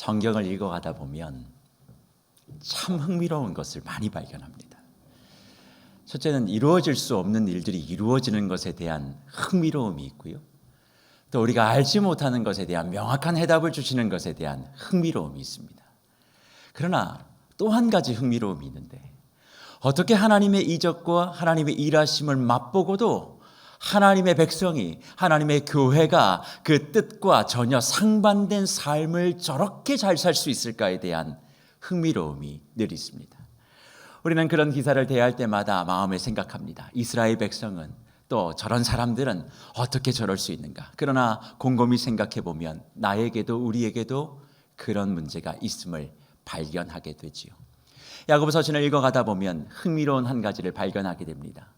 성경을 읽어가다 보면 참 흥미로운 것을 많이 발견합니다. 첫째는 이루어질 수 없는 일들이 이루어지는 것에 대한 흥미로움이 있고요. 또 우리가 알지 못하는 것에 대한 명확한 해답을 주시는 것에 대한 흥미로움이 있습니다. 그러나 또 한 가지 흥미로움이 있는데, 어떻게 하나님의 이적과 하나님의 일하심을 맛보고도 하나님의 백성이, 하나님의 교회가 그 뜻과 전혀 상반된 삶을 저렇게 잘 살 수 있을까에 대한 흥미로움이 늘 있습니다. 우리는 그런 기사를 대할 때마다 마음에 생각합니다. 이스라엘 백성은, 또 저런 사람들은 어떻게 저럴 수 있는가. 그러나 곰곰이 생각해 보면 나에게도 우리에게도 그런 문제가 있음을 발견하게 되지요. 야고보서 전을 읽어가다 보면 흥미로운 한 가지를 발견하게 됩니다.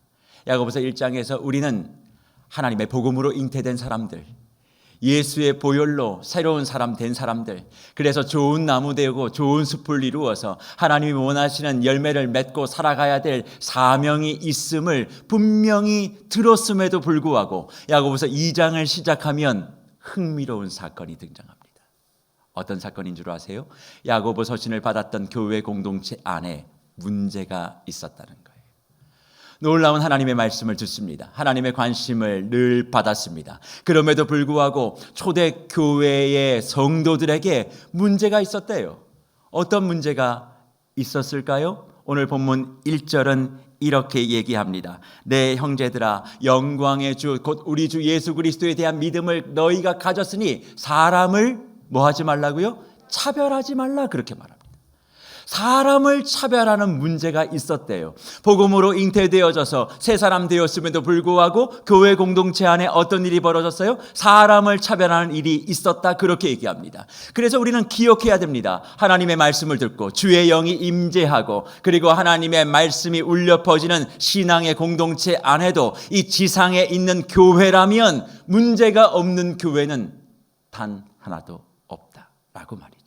야고보서 1장에서 우리는 하나님의 복음으로 잉태된 사람들, 예수의 보혈로 새로운 사람 된 사람들, 그래서 좋은 나무 되고 좋은 숲을 이루어서 하나님이 원하시는 열매를 맺고 살아가야 될 사명이 있음을 분명히 들었음에도 불구하고 야고보서 2장을 시작하면 흥미로운 사건이 등장합니다. 어떤 사건인 줄 아세요? 야고보 서신을 받았던 교회 공동체 안에 문제가 있었다는 거예요. 놀라운 하나님의 말씀을 듣습니다. 하나님의 관심을 늘 받았습니다. 그럼에도 불구하고 초대 교회의 성도들에게 문제가 있었대요. 어떤 문제가 있었을까요? 오늘 본문 1절은 이렇게 얘기합니다. 내 형제들아, 영광의 주 곧 우리 주 예수 그리스도에 대한 믿음을 너희가 가졌으니 사람을 뭐 하지 말라고요? 차별하지 말라, 그렇게 말합니다. 사람을 차별하는 문제가 있었대요. 복음으로 잉태되어져서 새 사람 되었음에도 불구하고 교회 공동체 안에 어떤 일이 벌어졌어요? 사람을 차별하는 일이 있었다, 그렇게 얘기합니다. 그래서 우리는 기억해야 됩니다. 하나님의 말씀을 듣고 주의 영이 임재하고 그리고 하나님의 말씀이 울려 퍼지는 신앙의 공동체 안에도 이 지상에 있는 교회라면 문제가 없는 교회는 단 하나도 없다라고 말이죠.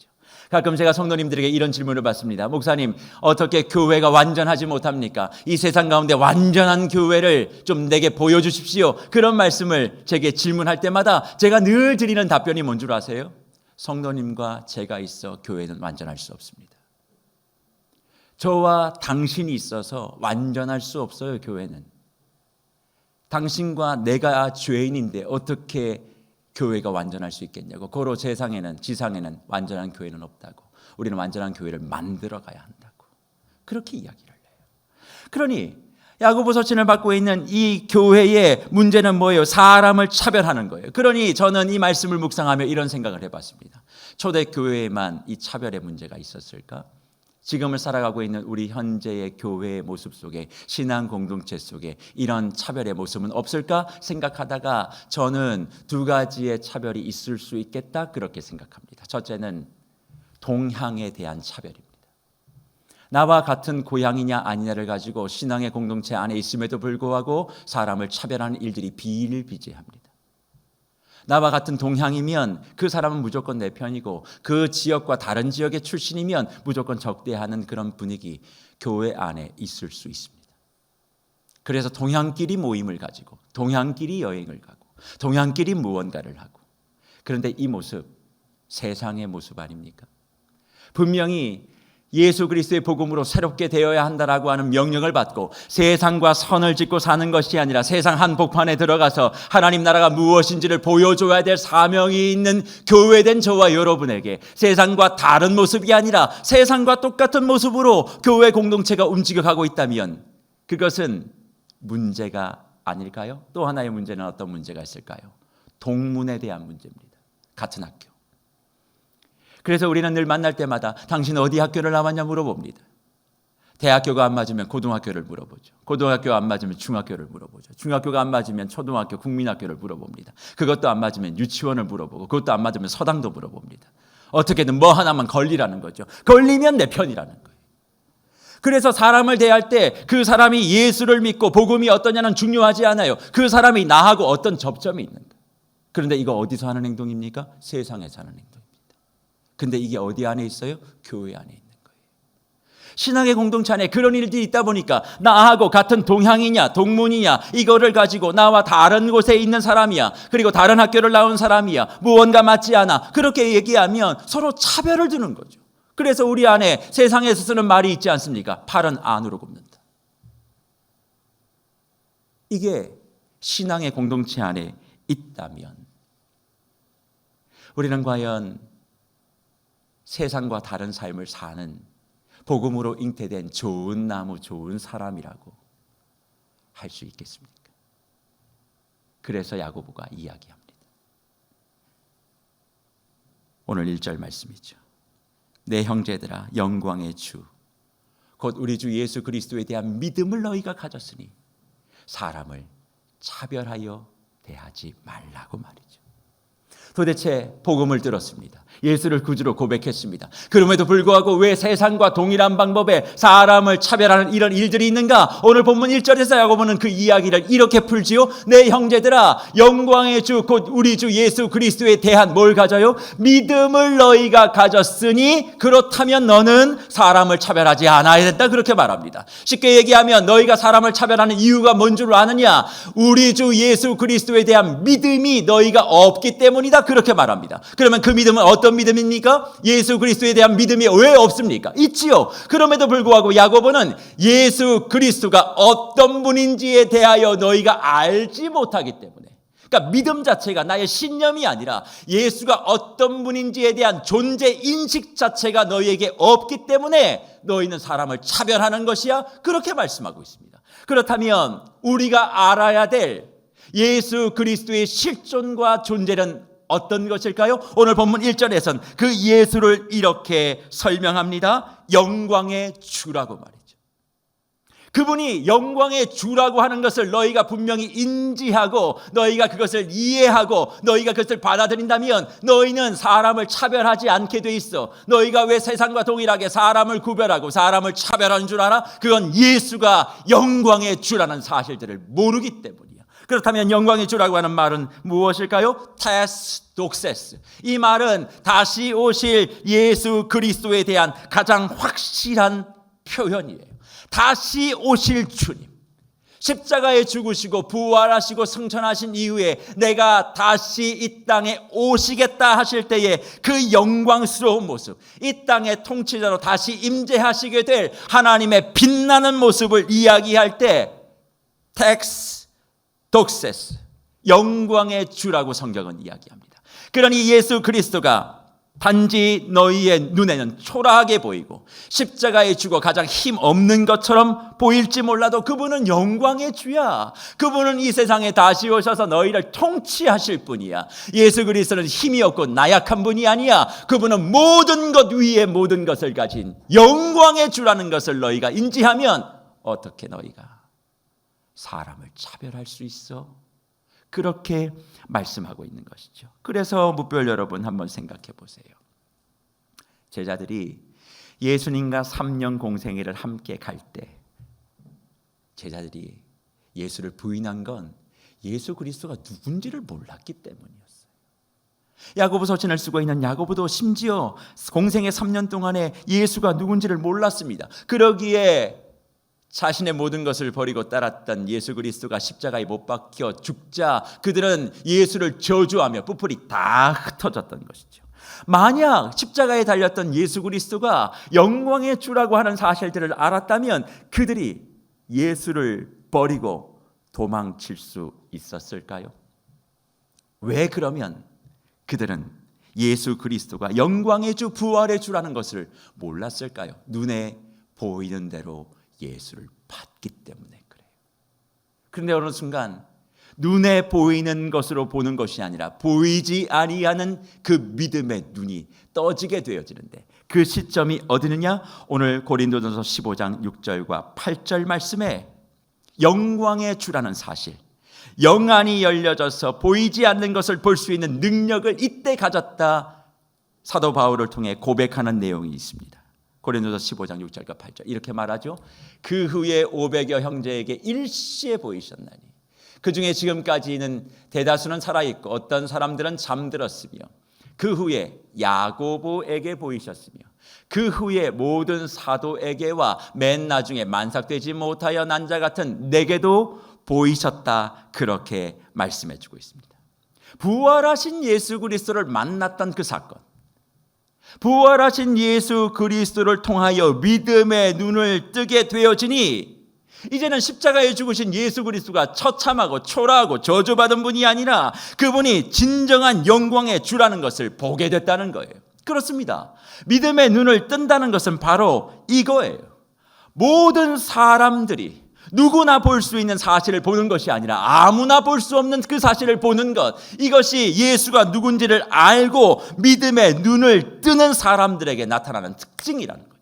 가끔 제가 성도님들에게 이런 질문을 받습니다. 목사님, 어떻게 교회가 완전하지 못합니까? 이 세상 가운데 완전한 교회를 좀 내게 보여주십시오. 그런 말씀을 제게 질문할 때마다 제가 늘 드리는 답변이 뭔 줄 아세요? 성도님과 제가 있어 교회는 완전할 수 없습니다. 저와 당신이 있어서 완전할 수 없어요. 교회는. 당신과 내가 죄인인데 어떻게 교회가 완전할 수 있겠냐고. 고로 지상에는 완전한 교회는 없다고. 우리는 완전한 교회를 만들어 가야 한다고. 그렇게 이야기를 해요. 그러니 야고보 서신을 받고 있는 이 교회의 문제는 뭐예요? 사람을 차별하는 거예요. 그러니 저는 이 말씀을 묵상하며 이런 생각을 해봤습니다. 초대 교회에만 이 차별의 문제가 있었을까? 지금을 살아가고 있는 우리 현재의 교회의 모습 속에, 신앙 공동체 속에 이런 차별의 모습은 없을까 생각하다가 저는 두 가지의 차별이 있을 수 있겠다, 그렇게 생각합니다. 첫째는 동향에 대한 차별입니다. 나와 같은 고향이냐 아니냐를 가지고 신앙의 공동체 안에 있음에도 불구하고 사람을 차별하는 일들이 비일비재합니다. 나와 같은 동향이면 그 사람은 무조건 내 편이고 그 지역과 다른 지역의 출신이면 무조건 적대하는 그런 분위기 교회 안에 있을 수 있습니다. 그래서 동향끼리 모임을 가지고 동향끼리 여행을 가고 동향끼리 무언가를 하고, 그런데 이 모습 세상의 모습 아닙니까? 분명히 예수 그리스도의 복음으로 새롭게 되어야 한다라고 하는 명령을 받고 세상과 선을 짓고 사는 것이 아니라 세상 한복판에 들어가서 하나님 나라가 무엇인지를 보여줘야 될 사명이 있는 교회된 저와 여러분에게 세상과 다른 모습이 아니라 세상과 똑같은 모습으로 교회 공동체가 움직여가고 있다면 그것은 문제가 아닐까요? 또 하나의 문제는 어떤 문제가 있을까요? 동문에 대한 문제입니다. 같은 학교. 그래서 우리는 늘 만날 때마다 당신 어디 학교를 나왔냐 물어봅니다. 대학교가 안 맞으면 고등학교를 물어보죠. 고등학교가 안 맞으면 중학교를 물어보죠. 중학교가 안 맞으면 초등학교, 국민학교를 물어봅니다. 그것도 안 맞으면 유치원을 물어보고 그것도 안 맞으면 서당도 물어봅니다. 어떻게든 뭐 하나만 걸리라는 거죠. 걸리면 내 편이라는 거예요. 그래서 사람을 대할 때 그 사람이 예수를 믿고 복음이 어떠냐는 중요하지 않아요. 그 사람이 나하고 어떤 접점이 있는가. 그런데 이거 어디서 하는 행동입니까? 세상에서 하는 행동. 근데 이게 어디 안에 있어요? 교회 안에 있는 거예요. 신앙의 공동체 안에 그런 일들이 있다 보니까 나하고 같은 동향이냐 동문이냐 이거를 가지고 나와 다른 곳에 있는 사람이야, 그리고 다른 학교를 나온 사람이야, 무언가 맞지 않아, 그렇게 얘기하면 서로 차별을 두는 거죠. 그래서 우리 안에 세상에서 쓰는 말이 있지 않습니까? 팔은 안으로 굽는다. 이게 신앙의 공동체 안에 있다면 우리는 과연 세상과 다른 삶을 사는 복음으로 잉태된 좋은 나무, 좋은 사람이라고 할 수 있겠습니까? 그래서 야고보가 이야기합니다. 오늘 1절 말씀이죠. 내 형제들아, 영광의 주 곧 우리 주 예수 그리스도에 대한 믿음을 너희가 가졌으니 사람을 차별하여 대하지 말라고 말이죠. 도대체 복음을 들었습니다. 예수를 구주로 고백했습니다. 그럼에도 불구하고 왜 세상과 동일한 방법에 사람을 차별하는 이런 일들이 있는가? 오늘 본문 1절에서 야고보는 그 이야기를 이렇게 풀지요. 내 형제들아, 영광의 주 곧 우리 주 예수 그리스도에 대한 뭘 가져요? 믿음을 너희가 가졌으니 그렇다면 너는 사람을 차별하지 않아야 된다, 그렇게 말합니다. 쉽게 얘기하면 너희가 사람을 차별하는 이유가 뭔 줄 아느냐? 우리 주 예수 그리스도에 대한 믿음이 너희가 없기 때문이다, 그렇게 말합니다. 그러면 그 믿음은 어떤 믿음입니까? 예수 그리스도에 대한 믿음이 왜 없습니까? 있지요. 그럼에도 불구하고 야고보는 예수 그리스도가 어떤 분인지에 대하여 너희가 알지 못하기 때문에, 그러니까 믿음 자체가 나의 신념이 아니라 예수가 어떤 분인지에 대한 존재 인식 자체가 너희에게 없기 때문에 너희는 사람을 차별하는 것이야, 그렇게 말씀하고 있습니다. 그렇다면 우리가 알아야 될 예수 그리스도의 실존과 존재는 어떤 것일까요? 오늘 본문 1절에서는 그 예수를 이렇게 설명합니다. 영광의 주라고 말이죠. 그분이 영광의 주라고 하는 것을 너희가 분명히 인지하고 너희가 그것을 이해하고 너희가 그것을 받아들인다면 너희는 사람을 차별하지 않게 돼 있어. 너희가 왜 세상과 동일하게 사람을 구별하고 사람을 차별하는 줄 알아? 그건 예수가 영광의 주라는 사실들을 모르기 때문이야. 그렇다면 영광의 주라고 하는 말은 무엇일까요? 테스 독세스. 이 말은 다시 오실 예수 그리스도에 대한 가장 확실한 표현이에요. 다시 오실 주님, 십자가에 죽으시고 부활하시고 승천하신 이후에 내가 다시 이 땅에 오시겠다 하실 때에 그 영광스러운 모습, 이 땅의 통치자로 다시 임재하시게 될 하나님의 빛나는 모습을 이야기할 때 텍스 독세스, 영광의 주라고 성경은 이야기합니다. 그러니 예수 그리스도가 단지 너희의 눈에는 초라하게 보이고 십자가에 죽어 가장 힘없는 것처럼 보일지 몰라도 그분은 영광의 주야. 그분은 이 세상에 다시 오셔서 너희를 통치하실 분이야. 예수 그리스도는 힘이 없고 나약한 분이 아니야. 그분은 모든 것 위에 모든 것을 가진 영광의 주라는 것을 너희가 인지하면 어떻게 너희가 사람을 차별할 수 있어? 그렇게 말씀하고 있는 것이죠. 그래서 무별 여러분 한번 생각해 보세요. 제자들이 예수님과 3년 공생애를 함께 갈 때 제자들이 예수를 부인한 건 예수 그리스도가 누군지를 몰랐기 때문이었어요. 야고보 서신을 쓰고 있는 야고보도 심지어 공생애 3년 동안에 예수가 누군지를 몰랐습니다. 그러기에 자신의 모든 것을 버리고 따랐던 예수 그리스도가 십자가에 못 박혀 죽자 그들은 예수를 저주하며 뿔뿔이 다 흩어졌던 것이죠. 만약 십자가에 달렸던 예수 그리스도가 영광의 주라고 하는 사실들을 알았다면 그들이 예수를 버리고 도망칠 수 있었을까요? 왜 그러면 그들은 예수 그리스도가 영광의 주, 부활의 주라는 것을 몰랐을까요? 눈에 보이는 대로 예수를 봤기 때문에 그래요. 그런데 어느 순간 눈에 보이는 것으로 보는 것이 아니라 보이지 아니하는 그 믿음의 눈이 떠지게 되어지는데 그 시점이 어디느냐? 오늘 고린도전서 15장 6절과 8절 말씀에 영광의 주라는 사실, 영안이 열려져서 보이지 않는 것을 볼 수 있는 능력을 이때 가졌다, 사도 바울을 통해 고백하는 내용이 있습니다. 고린도서 15장 6절과 8절 이렇게 말하죠. 그 후에 500여 형제에게 일시에 보이셨나니 그 중에 지금까지는 대다수는 살아있고 어떤 사람들은 잠들었으며 그 후에 야고보에게 보이셨으며 그 후에 모든 사도에게와 맨 나중에 만삭되지 못하여 난 자 같은 내게도 보이셨다. 그렇게 말씀해 주고 있습니다. 부활하신 예수 그리스도를 만났던 그 사건, 부활하신 예수 그리스도를 통하여 믿음의 눈을 뜨게 되어지니 이제는 십자가에 죽으신 예수 그리스도가 처참하고 초라하고 저주받은 분이 아니라 그분이 진정한 영광의 주라는 것을 보게 됐다는 거예요. 그렇습니다. 믿음의 눈을 뜬다는 것은 바로 이거예요. 모든 사람들이 누구나 볼 수 있는 사실을 보는 것이 아니라 아무나 볼 수 없는 그 사실을 보는 것, 이것이 예수가 누군지를 알고 믿음의 눈을 뜨는 사람들에게 나타나는 특징이라는 거죠.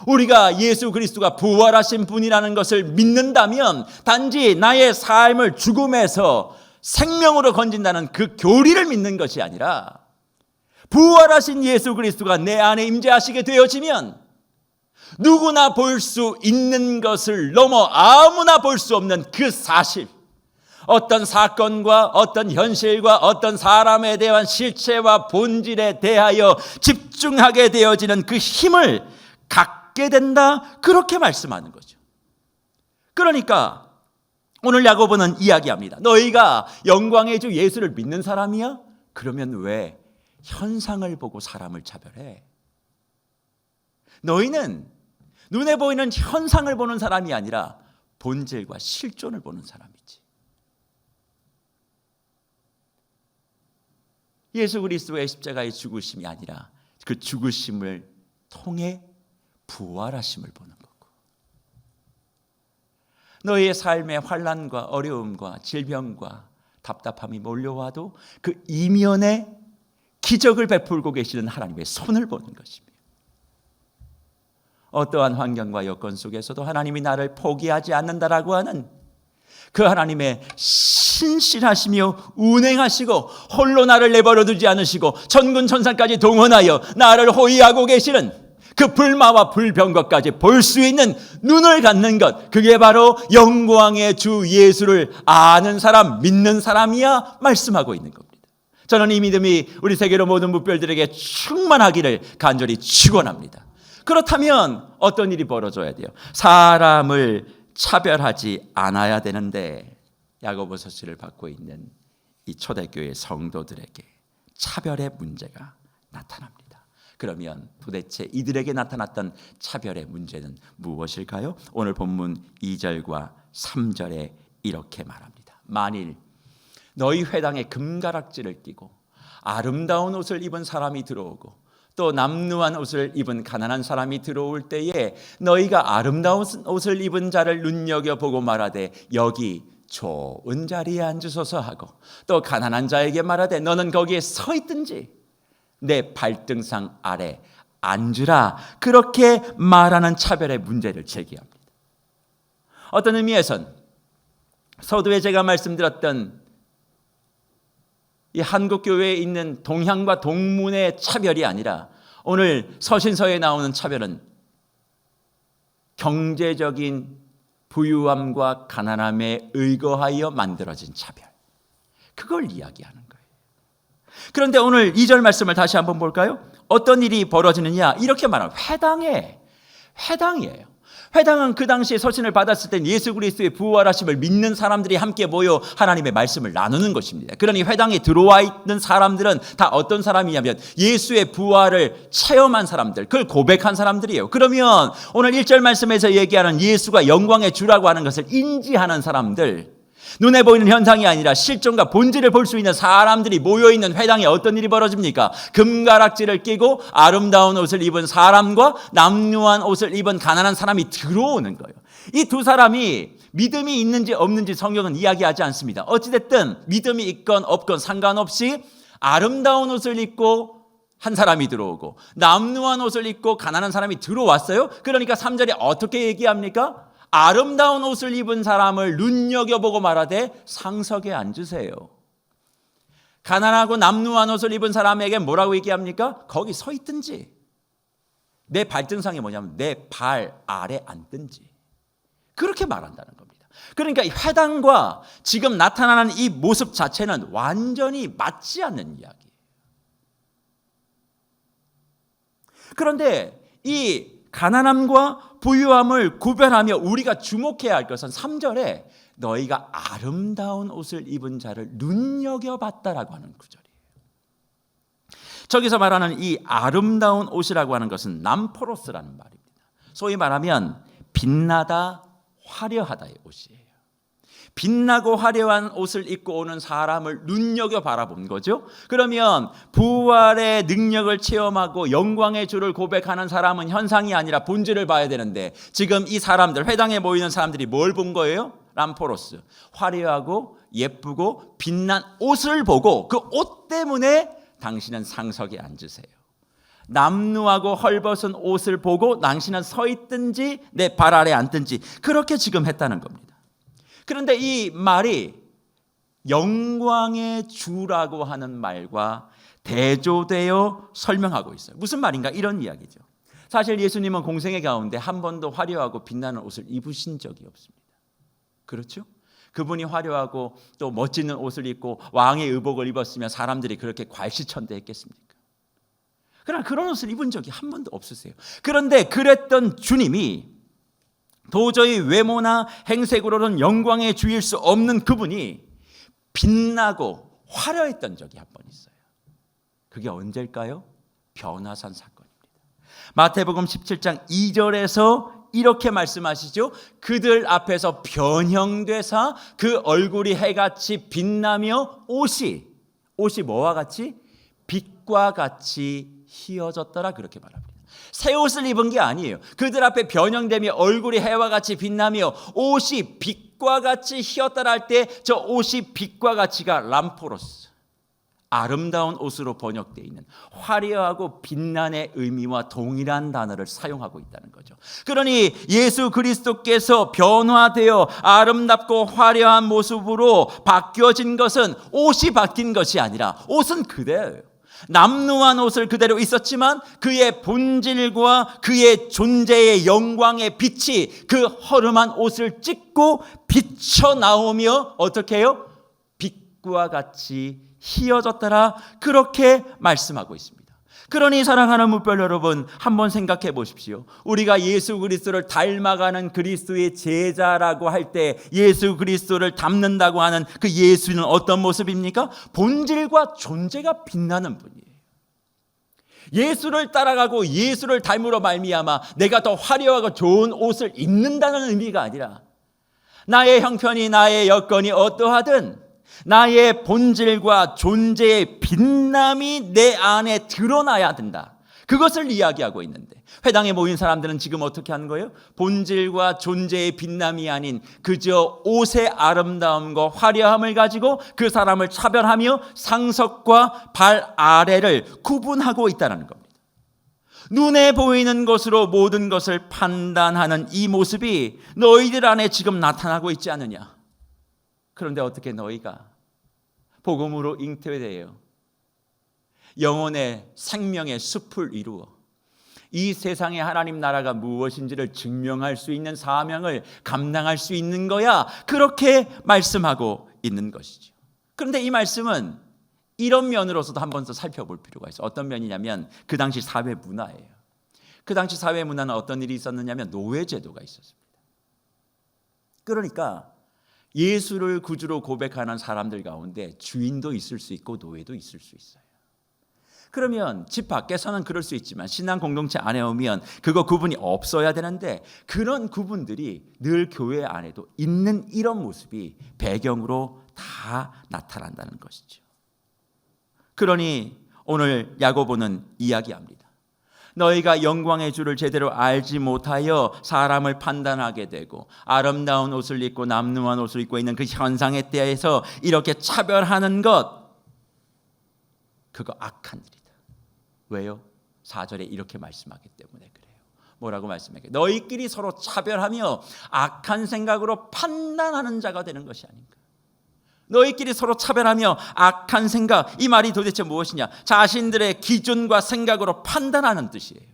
우리가 예수 그리스도가 부활하신 분이라는 것을 믿는다면 단지 나의 삶을 죽음에서 생명으로 건진다는 그 교리를 믿는 것이 아니라 부활하신 예수 그리스도가 내 안에 임재하시게 되어지면 누구나 볼 수 있는 것을 넘어 아무나 볼 수 없는 그 사실, 어떤 사건과 어떤 현실과 어떤 사람에 대한 실체와 본질에 대하여 집중하게 되어지는 그 힘을 갖게 된다, 그렇게 말씀하는 거죠. 그러니까 오늘 야고보는 이야기합니다. 너희가 영광의 주 예수를 믿는 사람이야? 그러면 왜 현상을 보고 사람을 차별해? 너희는 눈에 보이는 현상을 보는 사람이 아니라 본질과 실존을 보는 사람이지. 예수 그리스도의 십자가의 죽으심이 아니라 그 죽으심을 통해 부활하심을 보는 거고, 너희의 삶에 환난과 어려움과 질병과 답답함이 몰려와도 그 이면에 기적을 베풀고 계시는 하나님의 손을 보는 것입니다. 어떠한 환경과 여건 속에서도 하나님이 나를 포기하지 않는다라고 하는 그 하나님의 신실하시며 운행하시고 홀로 나를 내버려 두지 않으시고 천군 천사까지 동원하여 나를 호위하고 계시는 그 불마와 불병거까지 볼 수 있는 눈을 갖는 것, 그게 바로 영광의 주 예수를 아는 사람, 믿는 사람이야 말씀하고 있는 겁니다. 저는 이 믿음이 우리 세계로 모든 무별들에게 충만하기를 간절히 축원합니다. 그렇다면 어떤 일이 벌어져야 돼요? 사람을 차별하지 않아야 되는데 야고보 서신을 받고 있는 이 초대교회 성도들에게 차별의 문제가 나타납니다. 그러면 도대체 이들에게 나타났던 차별의 문제는 무엇일까요? 오늘 본문 2절과 3절에 이렇게 말합니다. 만일 너희 회당에 금가락지를 끼고 아름다운 옷을 입은 사람이 들어오고 또 남루한 옷을 입은 가난한 사람이 들어올 때에 너희가 아름다운 옷을 입은 자를 눈여겨보고 말하되 여기 좋은 자리에 앉으소서 하고 또 가난한 자에게 말하되 너는 거기에 서 있든지 내 발등상 아래 앉으라, 그렇게 말하는 차별의 문제를 제기합니다. 어떤 의미에선 서두에 제가 말씀드렸던 이 한국 교회에 있는 동향과 동문의 차별이 아니라 오늘 서신서에 나오는 차별은 경제적인 부유함과 가난함에 의거하여 만들어진 차별, 그걸 이야기하는 거예요. 그런데 오늘 2절 말씀을 다시 한번 볼까요? 어떤 일이 벌어지느냐, 이렇게 말합니다. 회당이에요. 회당은 그 당시에 서신을 받았을 때 예수 그리스도의 부활하심을 믿는 사람들이 함께 모여 하나님의 말씀을 나누는 것입니다. 그러니 회당에 들어와 있는 사람들은 다 어떤 사람이냐면 예수의 부활을 체험한 사람들, 그걸 고백한 사람들이에요. 그러면 오늘 1절 말씀에서 얘기하는 예수가 영광의 주라고 하는 것을 인지하는 사람들, 눈에 보이는 현상이 아니라 실존과 본질을 볼 수 있는 사람들이 모여있는 회당에 어떤 일이 벌어집니까? 금가락지를 끼고 아름다운 옷을 입은 사람과 남루한 옷을 입은 가난한 사람이 들어오는 거예요. 이 두 사람이 믿음이 있는지 없는지 성경은 이야기하지 않습니다. 어찌됐든 믿음이 있건 없건 상관없이 아름다운 옷을 입고 한 사람이 들어오고 남루한 옷을 입고 가난한 사람이 들어왔어요. 그러니까 3절에 어떻게 얘기합니까? 아름다운 옷을 입은 사람을 눈여겨보고 말하되 상석에 앉으세요. 가난하고 남루한 옷을 입은 사람에게 뭐라고 얘기합니까? 거기 서 있든지, 내 발등상이 뭐냐면 내 발 아래 앉든지, 그렇게 말한다는 겁니다. 그러니까 이 회당과 지금 나타나는 이 모습 자체는 완전히 맞지 않는 이야기예요. 그런데 이 가난함과 부유함을 구별하며 우리가 주목해야 할 것은 3절에 너희가 아름다운 옷을 입은 자를 눈여겨봤다라고 하는 구절이에요. 저기서 말하는 이 아름다운 옷이라고 하는 것은 남포로스라는 말입니다. 소위 말하면 빛나다 화려하다의 옷이에요. 빛나고 화려한 옷을 입고 오는 사람을 눈여겨 바라본 거죠. 그러면 부활의 능력을 체험하고 영광의 주를 고백하는 사람은 현상이 아니라 본질을 봐야 되는데, 지금 이 사람들, 회당에 모이는 사람들이 뭘 본 거예요? 람포로스, 화려하고 예쁘고 빛난 옷을 보고 그 옷 때문에 당신은 상석에 앉으세요. 남루하고 헐벗은 옷을 보고 당신은 서 있든지 내 발 아래 앉든지 그렇게 지금 했다는 겁니다. 그런데 이 말이 영광의 주라고 하는 말과 대조되어 설명하고 있어요. 무슨 말인가? 이런 이야기죠. 사실 예수님은 공생애 가운데 한 번도 화려하고 빛나는 옷을 입으신 적이 없습니다. 그렇죠? 그분이 화려하고 또 멋지는 옷을 입고 왕의 의복을 입었으면 사람들이 그렇게 괄시천대했겠습니까? 그러나 그런 옷을 입은 적이 한 번도 없으세요. 그런데 그랬던 주님이 도저히 외모나 행색으로는 영광의 주일 수 없는 그분이 빛나고 화려했던 적이 한 번 있어요. 그게 언제일까요? 변화산 사건입니다. 마태복음 17장 2절에서 이렇게 말씀하시죠. 그들 앞에서 변형되사 그 얼굴이 해같이 빛나며 옷이 뭐와 같이? 빛과 같이 희어졌더라, 그렇게 말합니다. 새 옷을 입은 게 아니에요. 그들 앞에 변형되며 얼굴이 해와 같이 빛나며 옷이 빛과 같이 희었더라 할 때 저 옷이 빛과 같이가 람포로스, 아름다운 옷으로 번역되어 있는 화려하고 빛난의 의미와 동일한 단어를 사용하고 있다는 거죠. 그러니 예수 그리스도께서 변화되어 아름답고 화려한 모습으로 바뀌어진 것은 옷이 바뀐 것이 아니라 옷은 그대로예요. 남루한 옷을 그대로 있었지만 그의 본질과 그의 존재의 영광의 빛이 그 허름한 옷을 찢고 비쳐 나오며 어떻게 해요? 빛과 같이 희어졌더라, 그렇게 말씀하고 있습니다. 그러니 사랑하는 무별 여러분, 한번 생각해 보십시오. 우리가 예수 그리스도를 닮아가는 그리스도의 제자라고 할 때 예수 그리스도를 닮는다고 하는 그 예수는 어떤 모습입니까? 본질과 존재가 빛나는 분이에요. 예수를 따라가고 예수를 닮으로 말미암아 내가 더 화려하고 좋은 옷을 입는다는 의미가 아니라 나의 형편이, 나의 여건이 어떠하든 나의 본질과 존재의 빛남이 내 안에 드러나야 된다, 그것을 이야기하고 있는데, 회당에 모인 사람들은 지금 어떻게 하는 거예요? 본질과 존재의 빛남이 아닌 그저 옷의 아름다움과 화려함을 가지고 그 사람을 차별하며 상석과 발 아래를 구분하고 있다는 겁니다. 눈에 보이는 것으로 모든 것을 판단하는 이 모습이 너희들 안에 지금 나타나고 있지 않느냐? 그런데 어떻게 너희가 복음으로 잉태되어 영혼의 생명의 숲을 이루어 이 세상의 하나님 나라가 무엇인지를 증명할 수 있는 사명을 감당할 수 있는 거야, 그렇게 말씀하고 있는 것이죠. 그런데 이 말씀은 이런 면으로서도 한 번 더 살펴볼 필요가 있어요. 어떤 면이냐면 그 당시 사회 문화예요. 그 당시 사회 문화는 어떤 일이 있었느냐면 노예제도가 있었습니다. 그러니까 예수를 구주로 고백하는 사람들 가운데 주인도 있을 수 있고 노예도 있을 수 있어요. 그러면 집 밖에서는 그럴 수 있지만 신앙 공동체 안에 오면 그거 구분이 없어야 되는데, 그런 구분들이 늘 교회 안에도 있는 이런 모습이 배경으로 다 나타난다는 것이죠. 그러니 오늘 야고보는 이야기합니다. 너희가 영광의 주를 제대로 알지 못하여 사람을 판단하게 되고 아름다운 옷을 입고 남루한 옷을 입고 있는 그 현상에 대해서 이렇게 차별하는 것, 그거 악한 일이다. 왜요? 4절에 이렇게 말씀하기 때문에 그래요. 뭐라고 말씀하게? 너희끼리 서로 차별하며 악한 생각으로 판단하는 자가 되는 것이 아닌가. 너희끼리 서로 차별하며 악한 생각, 이 말이 도대체 무엇이냐? 자신들의 기준과 생각으로 판단하는 뜻이에요.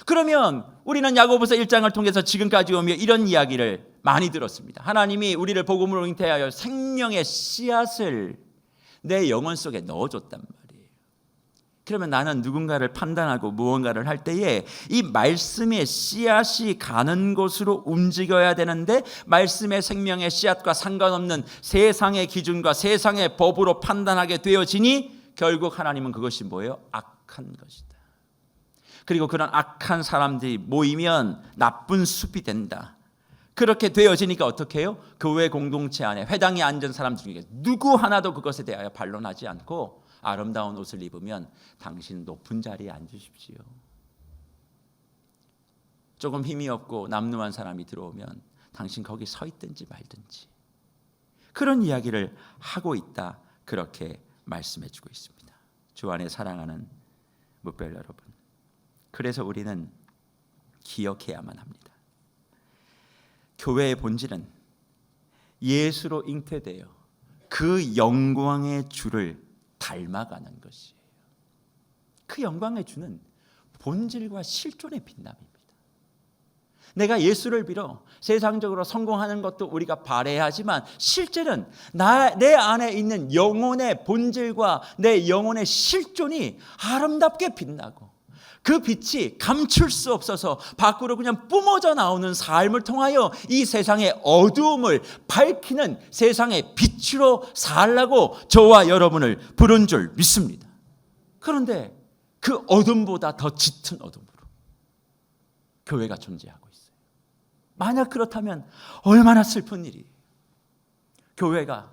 그러면 우리는 야고보서 1장을 통해서 지금까지 오며 이런 이야기를 많이 들었습니다. 하나님이 우리를 복음으로 잉태하여 생명의 씨앗을 내 영혼 속에 넣어줬단 말이에요. 그러면 나는 누군가를 판단하고 무언가를 할 때에 이 말씀의 씨앗이 가는 곳으로 움직여야 되는데 말씀의 생명의 씨앗과 상관없는 세상의 기준과 세상의 법으로 판단하게 되어지니 결국 하나님은 그것이 뭐예요? 악한 것이다. 그리고 그런 악한 사람들이 모이면 나쁜 숲이 된다. 그렇게 되어지니까 어떻게 해요? 교회 공동체 안에 회당에 앉은 사람 중에 누구 하나도 그것에 대하여 반론하지 않고 아름다운 옷을 입으면 당신 높은 자리에 앉으십시오. 조금 힘이 없고 남루한 사람이 들어오면 당신 거기 서 있든지 말든지 그런 이야기를 하고 있다. 그렇게 말씀해 주고 있습니다. 주 안에 사랑하는 묵별 여러분, 그래서 우리는 기억해야만 합니다. 교회의 본질은 예수로 잉태되어 그 영광의 주를 닮아가는 것이에요. 그 영광의 주는 본질과 실존의 빛남입니다. 내가 예수를 빌어 세상적으로 성공하는 것도 우리가 바라야지만 실제는 내 안에 있는 영혼의 본질과 내 영혼의 실존이 아름답게 빛나고 그 빛이 감출 수 없어서 밖으로 그냥 뿜어져 나오는 삶을 통하여 이 세상의 어두움을 밝히는 세상의 빛으로 살라고 저와 여러분을 부른 줄 믿습니다. 그런데 그 어둠보다 더 짙은 어둠으로 교회가 존재하고 있어요. 만약 그렇다면 얼마나 슬픈 일이에요. 교회가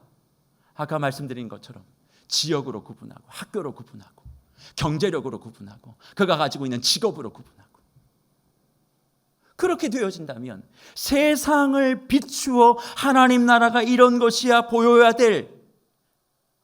아까 말씀드린 것처럼 지역으로 구분하고 학교로 구분하고 경제력으로 구분하고 그가 가지고 있는 직업으로 구분하고 그렇게 되어진다면 세상을 비추어 하나님 나라가 이런 것이야 보여야 될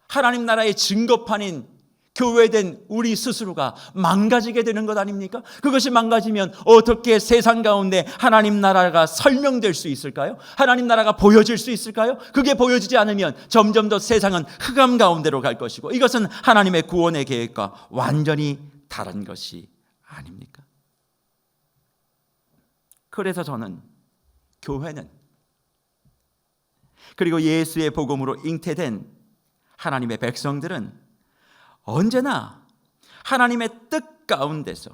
하나님 나라의 증거판인 교회된 우리 스스로가 망가지게 되는 것 아닙니까? 그것이 망가지면 어떻게 세상 가운데 하나님 나라가 설명될 수 있을까요? 하나님 나라가 보여질 수 있을까요? 그게 보여지지 않으면 점점 더 세상은 흑암 가운데로 갈 것이고 이것은 하나님의 구원의 계획과 완전히 다른 것이 아닙니까? 그래서 저는 교회는 그리고 예수의 복음으로 잉태된 하나님의 백성들은 언제나 하나님의 뜻 가운데서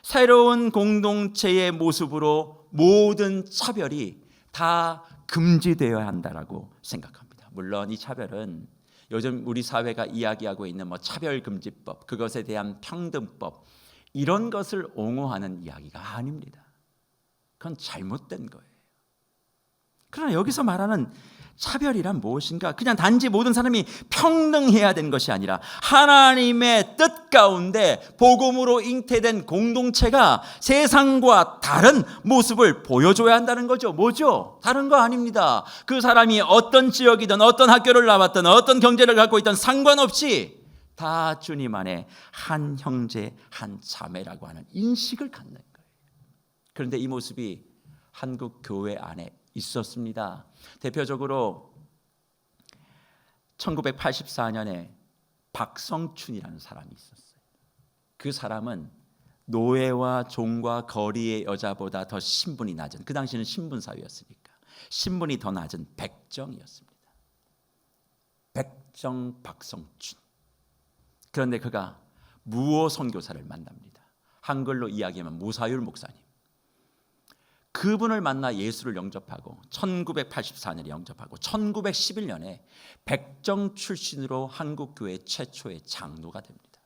새로운 공동체의 모습으로 모든 차별이 다 금지되어야 한다라고 생각합니다. 물론 이 차별은 요즘 우리 사회가 이야기하고 있는 차별금지법, 그것에 대한 평등법 이런 것을 옹호하는 이야기가 아닙니다. 그건 잘못된 거예요. 그러나 여기서 말하는 차별이란 무엇인가? 그냥 단지 모든 사람이 평등해야 되는 것이 아니라 하나님의 뜻 가운데 복음으로 잉태된 공동체가 세상과 다른 모습을 보여줘야 한다는 거죠. 뭐죠? 다른 거 아닙니다. 그 사람이 어떤 지역이든 어떤 학교를 나왔든 어떤 경제를 갖고 있든 상관없이 다 주님 안에 한 형제 한 자매라고 하는 인식을 갖는 거예요. 그런데 이 모습이 한국 교회 안에 있었습니다. 대표적으로 1984년에 박성춘이라는 사람이 있었어요. 그 사람은 노예와 종과 거리의 여자보다 더 신분이 낮은, 그 당시는 신분사회였으니까 신분이 더 낮은 백정이었습니다. 백정 박성춘. 그런데 그가 무오 선교사를 만납니다. 한글로 이야기하면 무사율 목사님. 그분을 만나 예수를 영접하고 1984년에 영접하고 1911년에 백정 출신으로 한국교회 최초의 장로가 됩니다.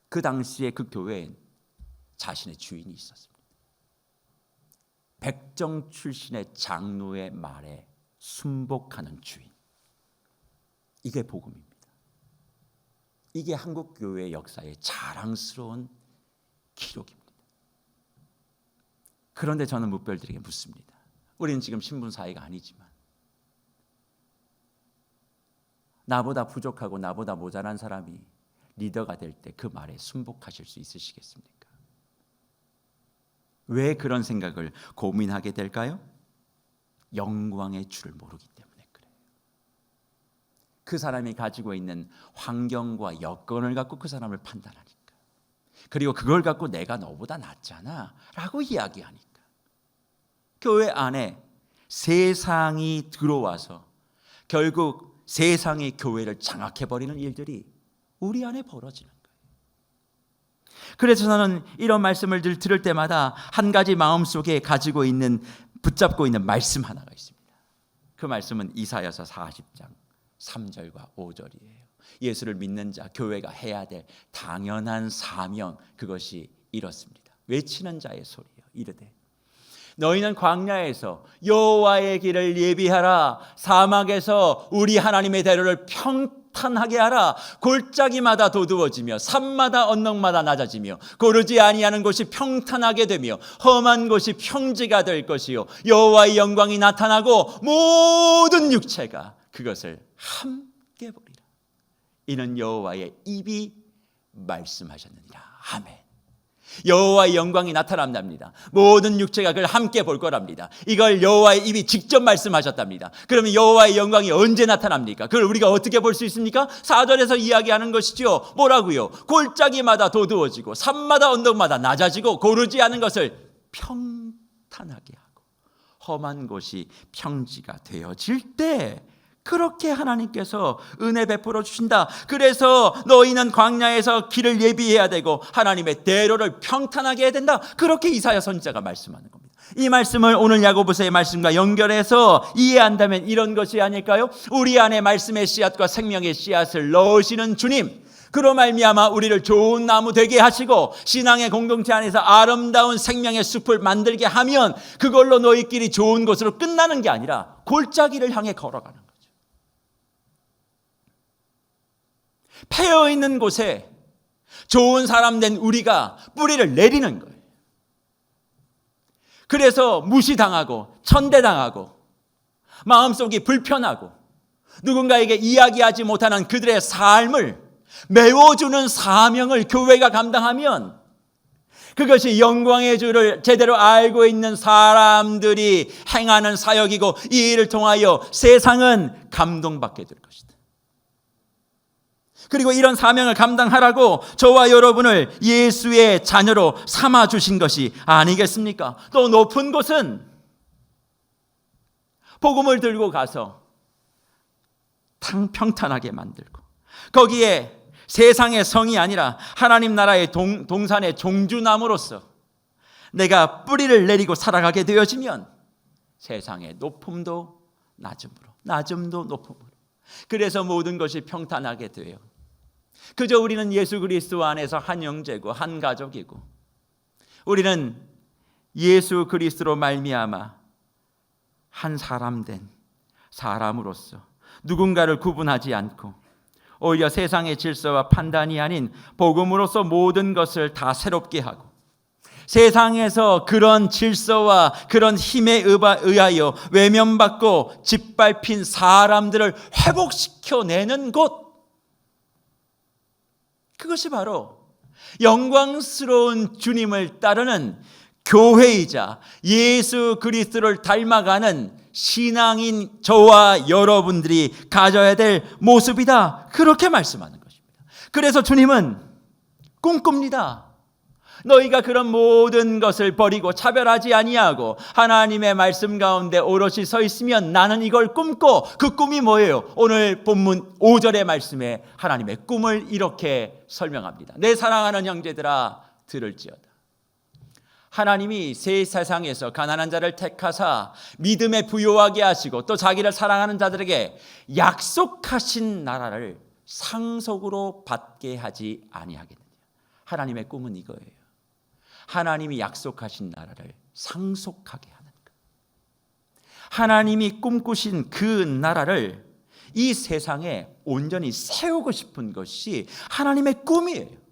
그 당시에 그 교회엔 자신의 주인이 있었습니다. 백정 출신의 장로의 말에 순복하는 주인. 이게 복음입니다. 이게 한국교회의 역사의 자랑스러운 기록입니다. 그런데 저는 묵별들에게 묻습니다. 우리는 지금 신분사회가 아니지만 나보다 부족하고 나보다 모자란 사람이 리더가 될 때 그 말에 순복하실 수 있으시겠습니까? 왜 그런 생각을 고민하게 될까요? 영광의 주를 모르기 때문에 그래요. 그 사람이 가지고 있는 환경과 여건을 갖고 그 사람을 판단하니까. 그리고 그걸 갖고 내가 너보다 낫잖아 라고 이야기하니까 교회 안에 세상이 들어와서 결국 세상이 교회를 장악해버리는 일들이 우리 안에 벌어지는 거예요. 그래서 저는 이런 말씀을 들을 때마다 한 가지 마음속에 붙잡고 있는 말씀 하나가 있습니다. 그 말씀은 이사야서 40장 3절과 5절이에요. 예수를 믿는 자, 교회가 해야 될 당연한 사명, 그것이 이렇습니다. 외치는 자의 소리요, 이르되 너희는 광야에서 여호와의 길을 예비하라. 사막에서 우리 하나님의 대로를 평탄하게 하라. 골짜기마다 도두어지며 산마다 언덕마다 낮아지며 고르지 아니하는 곳이 평탄하게 되며 험한 곳이 평지가 될 것이요 여호와의 영광이 나타나고 모든 육체가 그것을 함께 보리라. 이는 여호와의 입이 말씀하셨느니라. 아멘. 여호와의 영광이 나타난답니다. 모든 육체가 그걸 함께 볼 거랍니다. 이걸 여호와의 입이 직접 말씀하셨답니다. 그러면 여호와의 영광이 언제 나타납니까? 그걸 우리가 어떻게 볼 수 있습니까? 4절에서 이야기하는 것이죠. 뭐라고요? 골짜기마다 도두어지고 산마다 언덕마다 낮아지고 고르지 않은 것을 평탄하게 하고 험한 곳이 평지가 되어질 때 그렇게 하나님께서 은혜 베풀어 주신다. 그래서 너희는 광야에서 길을 예비해야 되고 하나님의 대로를 평탄하게 해야 된다. 그렇게 이사야 선지자가 말씀하는 겁니다. 이 말씀을 오늘 야고보서의 말씀과 연결해서 이해한다면 이런 것이 아닐까요? 우리 안에 말씀의 씨앗과 생명의 씨앗을 넣으시는 주님, 그로 말미암아 우리를 좋은 나무 되게 하시고 신앙의 공동체 안에서 아름다운 생명의 숲을 만들게 하면 그걸로 너희끼리 좋은 곳으로 끝나는 게 아니라 골짜기를 향해 걸어가는 거예요. 패여 있는 곳에 좋은 사람 된 우리가 뿌리를 내리는 거예요. 그래서 무시당하고 천대당하고 마음속이 불편하고 누군가에게 이야기하지 못하는 그들의 삶을 메워주는 사명을 교회가 감당하면 그것이 영광의 주를 제대로 알고 있는 사람들이 행하는 사역이고 이 일을 통하여 세상은 감동받게 될 것이다. 그리고 이런 사명을 감당하라고 저와 여러분을 예수의 자녀로 삼아주신 것이 아니겠습니까? 또 높은 곳은 복음을 들고 가서 평탄하게 만들고 거기에 세상의 성이 아니라 하나님 나라의 동산의 종주나무로서 내가 뿌리를 내리고 살아가게 되어지면 세상의 높음도 낮음으로 낮음도 높음으로 그래서 모든 것이 평탄하게 돼요. 그저 우리는 예수 그리스도 안에서 한 형제고 한 가족이고 우리는 예수 그리스도로 말미암아 한 사람 된 사람으로서 누군가를 구분하지 않고 오히려 세상의 질서와 판단이 아닌 복음으로서 모든 것을 다 새롭게 하고 세상에서 그런 질서와 그런 힘에 의하여 외면받고 짓밟힌 사람들을 회복시켜내는 곳, 그것이 바로 영광스러운 주님을 따르는 교회이자 예수 그리스도를 닮아가는 신앙인 저와 여러분들이 가져야 될 모습이다. 그렇게 말씀하는 것입니다. 그래서 주님은 꿈꿉니다. 너희가 그런 모든 것을 버리고 차별하지 아니하고 하나님의 말씀 가운데 오롯이 서 있으면 나는 이걸 꿈고 그 꿈이 뭐예요? 오늘 본문 5절의 말씀에 하나님의 꿈을 이렇게 설명합니다. 내 사랑하는 형제들아 들을지어다. 하나님이 새 세상에서 가난한 자를 택하사 믿음에 부요하게 하시고 또 자기를 사랑하는 자들에게 약속하신 나라를 상속으로 받게 하지 아니하겠느냐. 하나님의 꿈은 이거예요. 하나님이 약속하신 나라를 상속하게 하는 것. 하나님이 꿈꾸신 그 나라를 이 세상에 온전히 세우고 싶은 것이 하나님의 꿈이에요.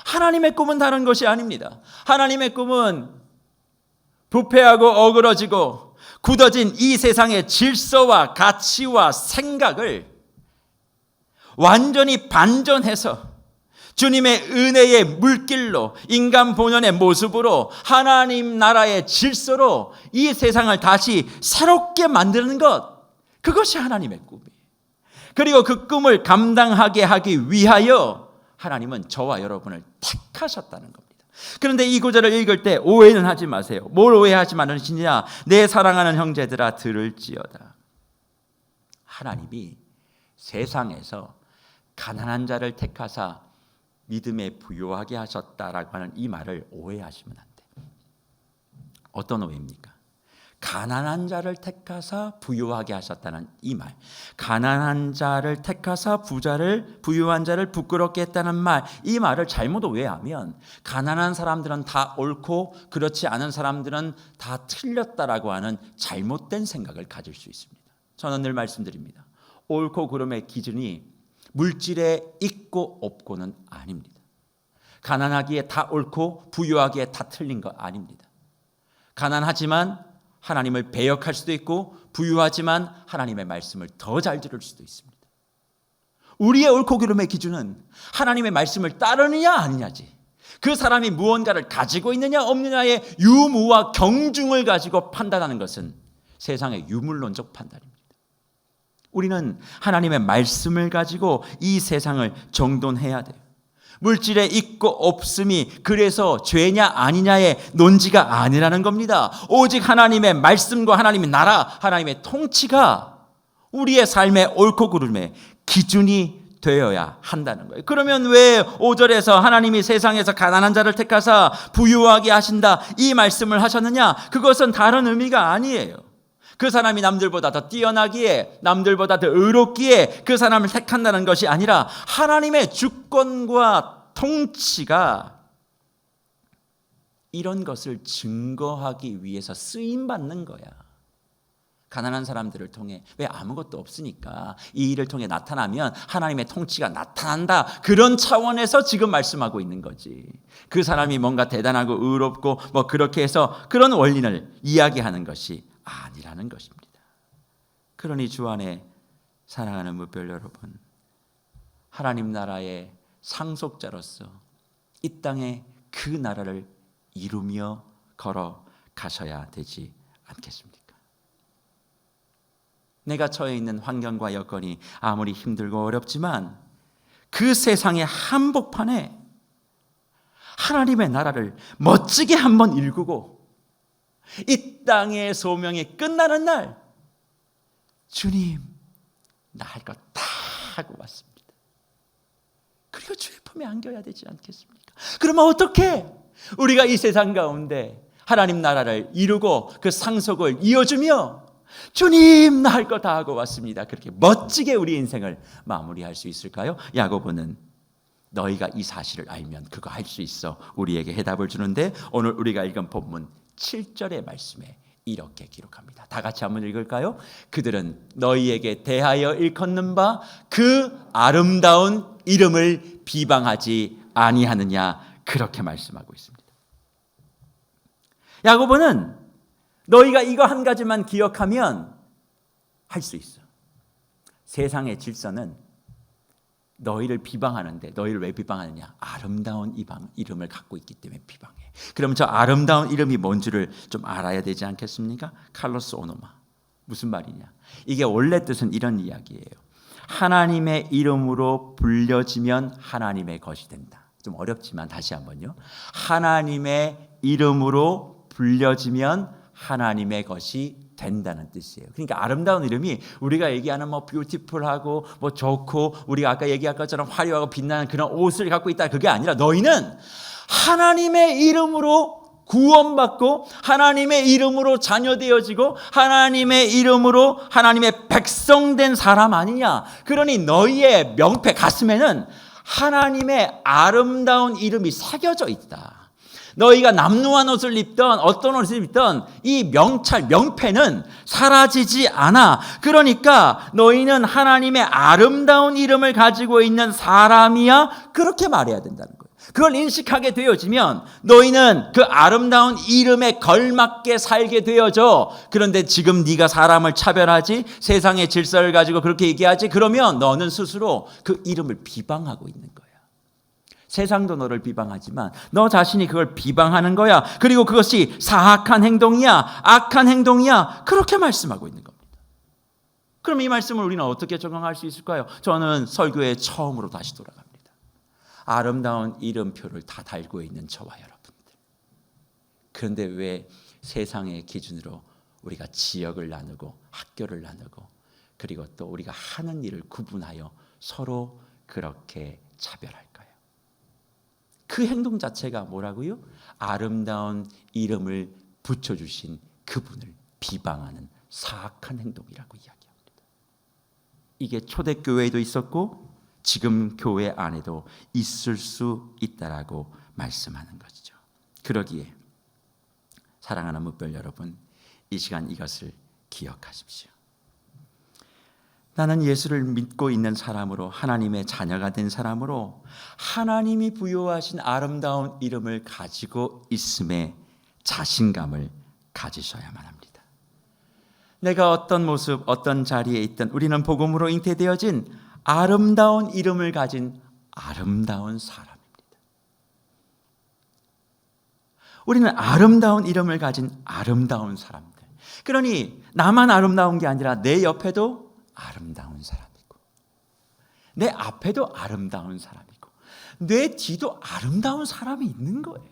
하나님의 꿈은 다른 것이 아닙니다. 하나님의 꿈은 부패하고 어그러지고 굳어진 이 세상의 질서와 가치와 생각을 완전히 반전해서 주님의 은혜의 물길로 인간 본연의 모습으로 하나님 나라의 질서로 이 세상을 다시 새롭게 만드는 것, 그것이 하나님의 꿈이에요. 그리고 그 꿈을 감당하게 하기 위하여 하나님은 저와 여러분을 택하셨다는 겁니다. 그런데 이 구절을 읽을 때 오해는 하지 마세요. 뭘 오해하지 말으시냐? 내 사랑하는 형제들아 들을지어다. 하나님이 세상에서 가난한 자를 택하사 믿음에 부요하게 하셨다라고 하는 이 말을 오해하시면 안 돼요. 어떤 오해입니까? 가난한 자를 택하사 부유하게 하셨다는 이 말, 가난한 자를 택하사 부유한 자를 부끄럽게 했다는 말, 이 말을 잘못 오해하면 가난한 사람들은 다 옳고 그렇지 않은 사람들은 다 틀렸다라고 하는 잘못된 생각을 가질 수 있습니다. 저는 늘 말씀드립니다. 옳고 그름의 기준이 물질에 있고 없고는 아닙니다. 가난하기에 다 옳고 부유하기에 다 틀린 거 아닙니다. 가난하지만 하나님을 배역할 수도 있고 부유하지만 하나님의 말씀을 더 잘 들을 수도 있습니다. 우리의 옳고 그름의 기준은 하나님의 말씀을 따르느냐 아니냐지, 그 사람이 무언가를 가지고 있느냐 없느냐의 유무와 경중을 가지고 판단하는 것은 세상의 유물론적 판단입니다. 우리는 하나님의 말씀을 가지고 이 세상을 정돈해야 돼요. 물질에 있고 없음이 그래서 죄냐 아니냐의 논지가 아니라는 겁니다. 오직 하나님의 말씀과 하나님의 나라, 하나님의 통치가 우리의 삶의 옳고 그름의 기준이 되어야 한다는 거예요. 그러면 왜 5절에서 하나님이 세상에서 가난한 자를 택하사 부유하게 하신다 이 말씀을 하셨느냐? 그것은 다른 의미가 아니에요. 그 사람이 남들보다 더 뛰어나기에, 남들보다 더 의롭기에 그 사람을 택한다는 것이 아니라 하나님의 주권과 통치가 이런 것을 증거하기 위해서 쓰임받는 거야. 가난한 사람들을 통해, 왜 아무것도 없으니까 이 일을 통해 나타나면 하나님의 통치가 나타난다, 그런 차원에서 지금 말씀하고 있는 거지. 그 사람이 뭔가 대단하고 의롭고 뭐 그렇게 해서 그런 원리를 이야기하는 것이 아니라는 것입니다. 그러니 주 안에 사랑하는 무별 여러분, 하나님 나라의 상속자로서 이 땅에 그 나라를 이루며 걸어가셔야 되지 않겠습니까? 내가 처해 있는 환경과 여건이 아무리 힘들고 어렵지만 그 세상의 한복판에 하나님의 나라를 멋지게 한번 일구고 이 땅의 소명이 끝나는 날, 주님 나 할 것 다 하고 왔습니다. 그리고 주의 품에 안겨야 되지 않겠습니까? 그러면 어떻게 우리가 이 세상 가운데 하나님 나라를 이루고 그 상속을 이어주며 주님 나 할 것 다 하고 왔습니다, 그렇게 멋지게 우리 인생을 마무리할 수 있을까요? 야고보는 너희가 이 사실을 알면 그거 할 수 있어 우리에게 해답을 주는데, 오늘 우리가 읽은 본문 7절의 말씀에 이렇게 기록합니다. 다 같이 한번 읽을까요? 그들은 너희에게 대하여 일컫는 바 그 아름다운 이름을 비방하지 아니하느냐, 그렇게 말씀하고 있습니다. 야고보는 너희가 이거 한 가지만 기억하면 할 수 있어. 세상의 질서는 너희를 비방하는데, 너희를 왜 비방하느냐? 아름다운 이름을 갖고 있기 때문에 비방해. 그럼 저 아름다운 이름이 뭔지를 좀 알아야 되지 않겠습니까? 칼로스 오노마. 무슨 말이냐? 이게 원래 뜻은 이런 이야기예요. 하나님의 이름으로 불려지면 하나님의 것이 된다. 좀 어렵지만 다시 한번요. 하나님의 이름으로 불려지면 하나님의 것이 된다는 뜻이에요. 그러니까 아름다운 이름이 우리가 얘기하는 뭐 뷰티풀하고 뭐 좋고 우리가 아까 얘기한 것처럼 화려하고 빛나는 그런 옷을 갖고 있다, 그게 아니라 너희는 하나님의 이름으로 구원받고 하나님의 이름으로 자녀되어지고 하나님의 이름으로 하나님의 백성된 사람 아니냐. 그러니 너희의 명패 가슴에는 하나님의 아름다운 이름이 새겨져 있다. 너희가 남루한 옷을 입던 어떤 옷을 입던 이 명패는 사라지지 않아. 그러니까 너희는 하나님의 아름다운 이름을 가지고 있는 사람이야, 그렇게 말해야 된다는 거예요. 그걸 인식하게 되어지면 너희는 그 아름다운 이름에 걸맞게 살게 되어져. 그런데 지금 네가 사람을 차별하지, 세상의 질서를 가지고 그렇게 얘기하지, 그러면 너는 스스로 그 이름을 비방하고 있는 거야. 세상도 너를 비방하지만 너 자신이 그걸 비방하는 거야. 그리고 그것이 사악한 행동이야, 악한 행동이야, 그렇게 말씀하고 있는 겁니다. 그럼 이 말씀을 우리는 어떻게 적용할 수 있을까요? 저는 설교에 처음으로 다시 돌아갑니다. 아름다운 이름표를 다 달고 있는 저와 여러분들. 그런데 왜 세상의 기준으로 우리가 지역을 나누고 학교를 나누고 그리고 또 우리가 하는 일을 구분하여 서로 그렇게 차별할까요? 그 행동 자체가 뭐라고요? 아름다운 이름을 붙여주신 그분을 비방하는 사악한 행동이라고 이야기합니다. 이게 초대교회에도 있었고 지금 교회 안에도 있을 수 있다라고 말씀하는 것이죠. 그러기에 사랑하는 무별 여러분, 이 시간 이것을 기억하십시오. 나는 예수를 믿고 있는 사람으로, 하나님의 자녀가 된 사람으로 하나님이 부여하신 아름다운 이름을 가지고 있음에 자신감을 가지셔야만 합니다. 내가 어떤 모습, 어떤 자리에 있든 우리는 복음으로 잉태되어진 아름다운 이름을 가진 아름다운 사람입니다. 우리는 아름다운 이름을 가진 아름다운 사람들. 그러니 나만 아름다운 게 아니라 내 옆에도 아름다운 사람이고, 내 앞에도 아름다운 사람이고, 내 뒤도 아름다운 사람이 있는 거예요.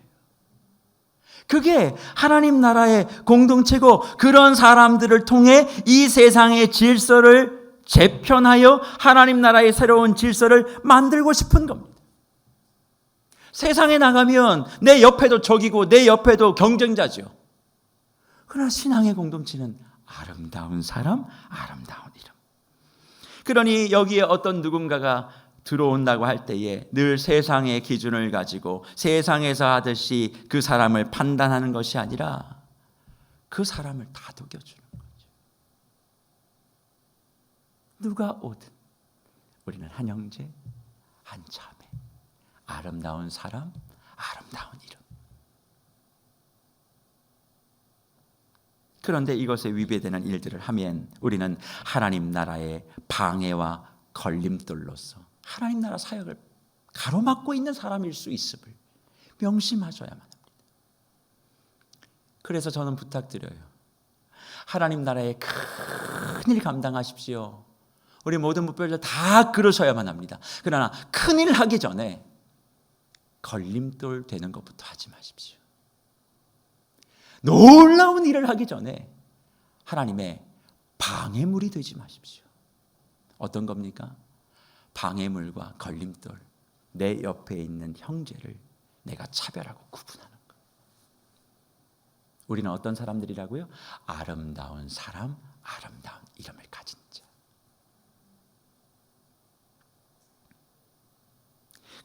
그게 하나님 나라의 공동체고, 그런 사람들을 통해 이 세상의 질서를 재편하여 하나님 나라의 새로운 질서를 만들고 싶은 겁니다. 세상에 나가면 내 옆에도 적이고 내 옆에도 경쟁자죠. 그러나 신앙의 공동체는 아름다운 사람, 아름다운 이름. 그러니 여기에 어떤 누군가가 들어온다고 할 때에 늘 세상의 기준을 가지고 세상에서 하듯이 그 사람을 판단하는 것이 아니라 그 사람을 다독여주는 거죠. 누가 오든 우리는 한 형제, 한 자매, 아름다운 사람, 아름다운 이름. 그런데 이것에 위배되는 일들을 하면 우리는 하나님 나라의 방해와 걸림돌로서 하나님 나라 사역을 가로막고 있는 사람일 수 있음을 명심하셔야만 합니다. 그래서 저는 부탁드려요. 하나님 나라의 큰일 감당하십시오. 우리 모든 무별들 다 그러셔야만 합니다. 그러나 큰일 하기 전에 걸림돌 되는 것부터 하지 마십시오. 놀라운 일을 하기 전에 하나님의 방해물이 되지 마십시오. 어떤 겁니까? 방해물과 걸림돌, 내 옆에 있는 형제를 내가 차별하고 구분하는 것. 우리는 어떤 사람들이라고요? 아름다운 사람, 아름다운 이름을 가진 자.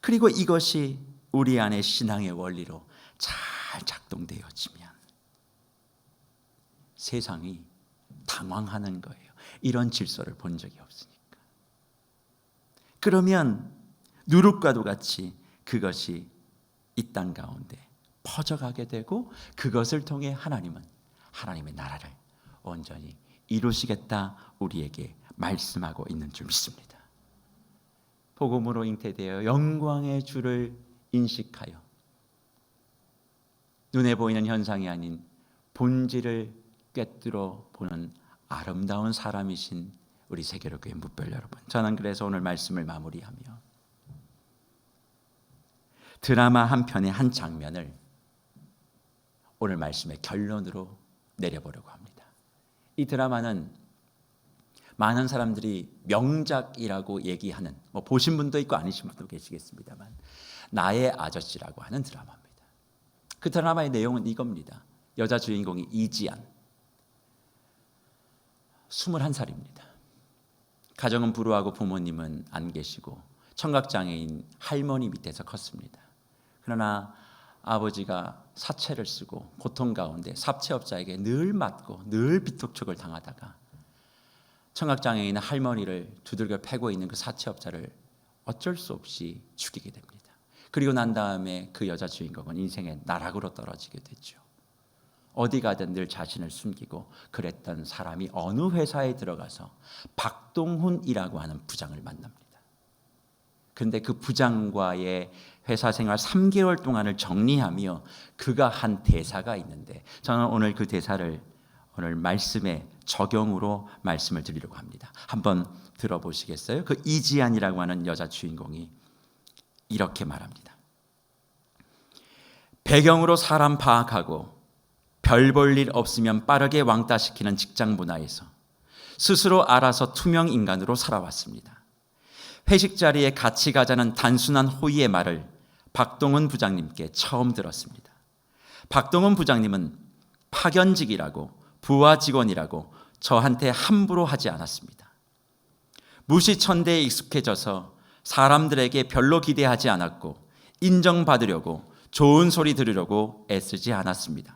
그리고 이것이 우리 안에 신앙의 원리로 잘 작동되어지면 세상이 당황하는 거예요. 이런 질서를 본 적이 없으니까. 그러면 누룩과도 같이 그것이 이 땅 가운데 퍼져가게 되고, 그것을 통해 하나님은 하나님의 나라를 온전히 이루시겠다 우리에게 말씀하고 있는 줄 믿습니다. 복음으로 잉태되어 영광의 주를 인식하여 눈에 보이는 현상이 아닌 본질을 꿰뚫어 보는 아름다운 사람이신 우리 세계로교회 무별 여러분, 저는 그래서 오늘 말씀을 마무리하며 드라마 한 편의 한 장면을 오늘 말씀의 결론으로 내려보려고 합니다. 이 드라마는 많은 사람들이 명작이라고 얘기하는, 보신 분도 있고 아니신 분도 계시겠습니다만, 나의 아저씨라고 하는 드라마입니다. 그 드라마의 내용은 이겁니다. 여자 주인공이 이지안, 21살입니다. 가정은 불우하고 부모님은 안 계시고 청각장애인 할머니 밑에서 컸습니다. 그러나 아버지가 사채를 쓰고 고통 가운데 사채업자에게 늘 맞고 늘 빚독촉을 당하다가 청각장애인 할머니를 두들겨 패고 있는 그 사채업자를 어쩔 수 없이 죽이게 됩니다. 그리고 난 다음에 그 여자 주인공은 인생의 나락으로 떨어지게 되죠. 어디 가든 늘 자신을 숨기고 그랬던 사람이 어느 회사에 들어가서 박동훈이라고 하는 부장을 만납니다. 그런데 그 부장과의 회사 생활 3개월 동안을 정리하며 그가 한 대사가 있는데, 저는 오늘 그 대사를 오늘 말씀의 적용으로 말씀을 드리려고 합니다. 한번 들어보시겠어요? 그 이지안이라고 하는 여자 주인공이 이렇게 말합니다. 배경으로 사람 파악하고 별 볼 일 없으면 빠르게 왕따시키는 직장 문화에서 스스로 알아서 투명 인간으로 살아왔습니다. 회식 자리에 같이 가자는 단순한 호의의 말을 박동훈 부장님께 처음 들었습니다. 박동훈 부장님은 파견직이라고 부하 직원이라고 저한테 함부로 하지 않았습니다. 무시천대에 익숙해져서 사람들에게 별로 기대하지 않았고 인정받으려고 좋은 소리 들으려고 애쓰지 않았습니다.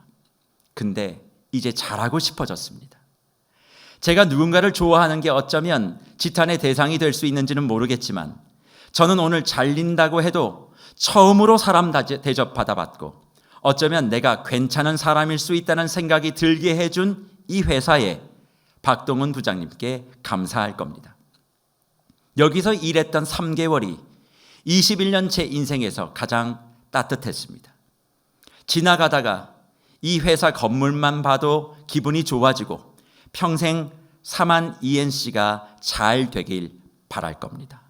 근데 이제 잘하고 싶어졌습니다. 제가 누군가를 좋아하는 게 어쩌면 지탄의 대상이 될 수 있는지는 모르겠지만 저는 오늘 잘린다고 해도 처음으로 사람 대접받아봤고 어쩌면 내가 괜찮은 사람일 수 있다는 생각이 들게 해준 이 회사에 박동훈 부장님께 감사할 겁니다. 여기서 일했던 3개월이 21년 제 인생에서 가장 따뜻했습니다. 지나가다가 이 회사 건물만 봐도 기분이 좋아지고 평생 사만 ENC가 잘 되길 바랄 겁니다.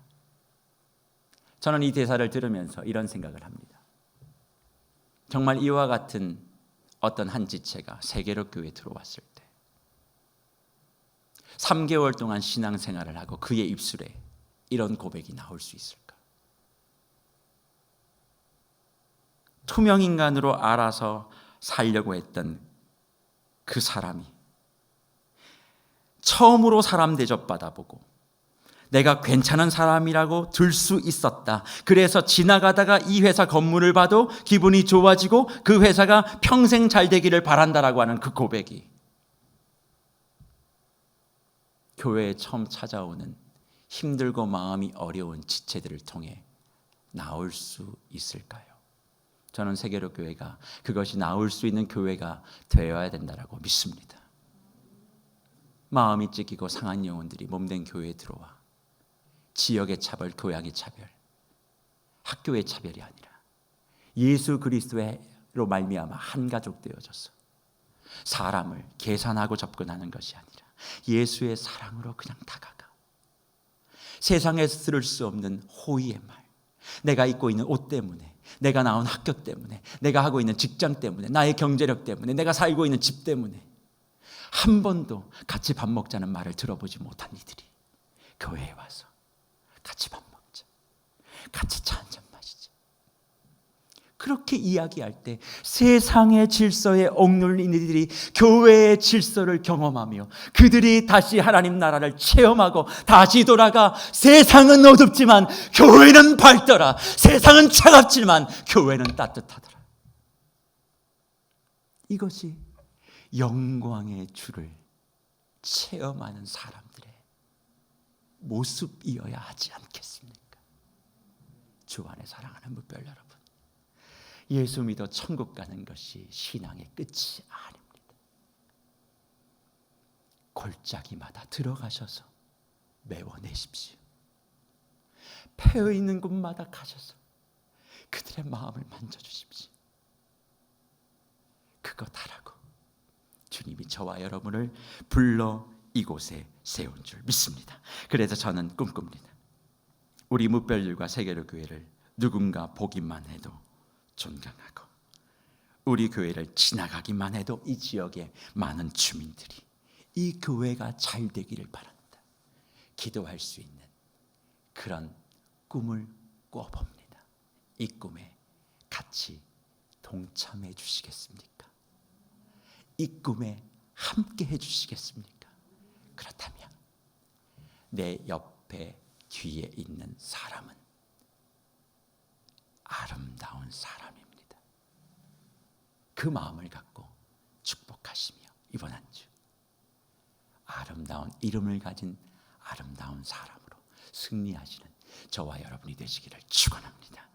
저는 이 대사를 들으면서 이런 생각을 합니다. 정말 이와 같은 어떤 한 지체가 세계로 교회에 들어왔을 때 3개월 동안 신앙생활을 하고 그의 입술에 이런 고백이 나올 수 있을까? 투명인간으로 알아서 살려고 했던 그 사람이 처음으로 사람 대접받아보고 내가 괜찮은 사람이라고 들 수 있었다. 그래서 지나가다가 이 회사 건물을 봐도 기분이 좋아지고 그 회사가 평생 잘 되기를 바란다라고 하는 그 고백이 교회에 처음 찾아오는 힘들고 마음이 어려운 지체들을 통해 나올 수 있을까요? 저는 세계로 교회가 그것이 나올 수 있는 교회가 되어야 된다라고 믿습니다. 마음이 찢기고 상한 영혼들이 몸된 교회에 들어와 지역의 차별, 교양의 차별, 학교의 차별이 아니라 예수 그리스도로 말미암아 한 가족 되어져서 사람을 계산하고 접근하는 것이 아니라 예수의 사랑으로 그냥 다가가 세상에서 들을 수 없는 호의의 말, 내가 입고 있는 옷 때문에, 내가 나온 학교 때문에, 내가 하고 있는 직장 때문에, 나의 경제력 때문에, 내가 살고 있는 집 때문에 한 번도 같이 밥 먹자는 말을 들어보지 못한 이들이 교회에 와서 같이 밥 먹자, 같이 차 한잔 마시자, 그렇게 이야기할 때 세상의 질서에 억눌린 이들이 교회의 질서를 경험하며 그들이 다시 하나님 나라를 체험하고 다시 돌아가 세상은 어둡지만 교회는 밝더라, 세상은 차갑지만 교회는 따뜻하더라. 이것이 영광의 주를 체험하는 사람들의 모습이어야 하지 않겠습니까? 주 안에 사랑하는 무별 여러분, 예수 믿어 천국 가는 것이 신앙의 끝이 아닙니다. 골짜기마다 들어가셔서 메워내십시오. 패여 있는 곳마다 가셔서 그들의 마음을 만져주십시오. 그것 하라고 주님이 저와 여러분을 불러 이곳에 세운 줄 믿습니다. 그래서 저는 꿈꿉니다. 우리 무별들과 세계로 교회를 누군가 보기만 해도 존경하고 우리 교회를 지나가기만 해도 이 지역의 많은 주민들이 이 교회가 잘 되기를 바랍니다. 기도할 수 있는 그런 꿈을 꿔봅니다. 이 꿈에 같이 동참해 주시겠습니까? 이 꿈에 함께 해 주시겠습니까? 그렇다면 내 옆에 뒤에 있는 사람은 아름다운 사람입니다. 그 마음을 갖고 축복하시며 이번 한 주 아름다운 이름을 가진 아름다운 사람으로 승리하시는 저와 여러분이 되시기를 축원합니다.